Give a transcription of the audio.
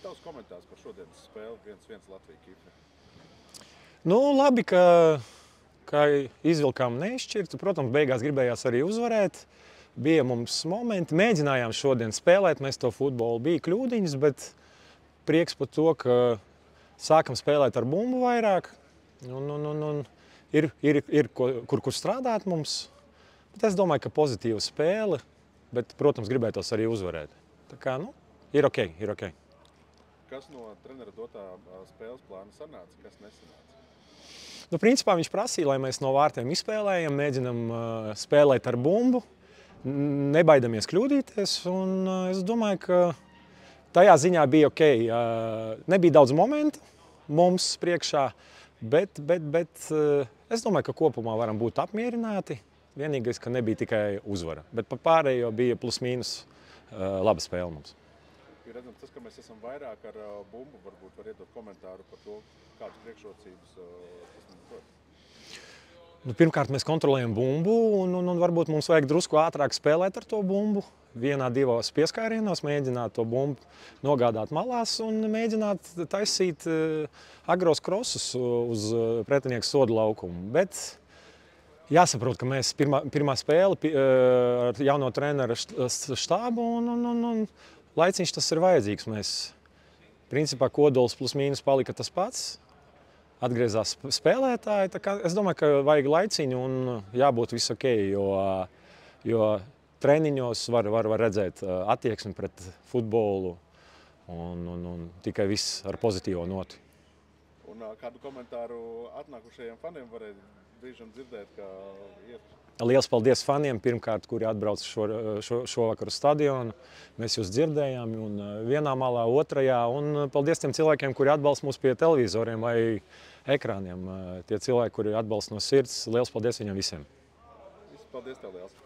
tavs komentārs par šodienas spēli 1-1 Latvija-Kipra? Nu, labi, ka izvilkām neizšķirtu. Protams, beigās gribējās arī uzvarēt. Bija mums momenti, mēģinājām šodien spēlēt, mēs to futbolu bija kļūdiņas, bet prieks par to, ka sākam spēlēt ar bumbu vairāk. Ir kur strādāt mums. Bet es domāju, ka pozitīva spēle, bet, protams, gribētos arī uzvarēt. Tā kā, ir ok. Kas no trenera dotā spēles plāna sanāca, kas nesanāca? Principā viņš prasīja, lai mēs no vārtiem izspēlējam, mēģinam spēlēt ar bumbu, nebaidamies kļūdīties. Un es domāju, ka tajā ziņā bija ok. Nebija daudz momentu mums priekšā, bet es domāju, ka kopumā varam būt apmierināti. Vienīgais, ka nebija tikai uzvara, bet par pārējo bija plus-mínus laba spēle mums. Ir redzams tas, ka mēs esam vairāk ar bumbu, varbūt var iedot komentāru par to, kādas priekšrocības tas mums dod. Pirmkārt, mēs kontrolējam bumbu un varbūt mums vajag drusku ātrāk spēlēt ar to bumbu. Vienā, divos pieskārienos mēģināt to bumbu nogādāt malās un mēģināt taisīt agros krosus uz pretinieka soda laukumu. Bet jāsaprot, ka mēs pirmā spēle ar jauno treneru štābu un laiciņš tas ir vajadzīgs. Mēs, principā, kodols plus-mínus palika tas pats. Atgriezās spēlētāji. Tā kā es domāju, ka vajag laiciņu un jābūt viss ok, jo treniņos var redzēt attieksmi pret futbolu un tikai viss ar pozitīvo noti. Un kādu komentāru atnākušajiem faniem varēja brīžam dzirdēt, ka iet? Liels paldies faniem, pirmkārt, kuri atbrauc šovakar uz stadionu. Mēs jūs dzirdējām, un vienā malā, otrajā. Un paldies tiem cilvēkiem, kuri atbalsta mūs pie televizoriem vai ekrāniem. Tie cilvēki, kuri atbalsta no sirds, liels paldies viņiem visiem. Paldies tev, liels!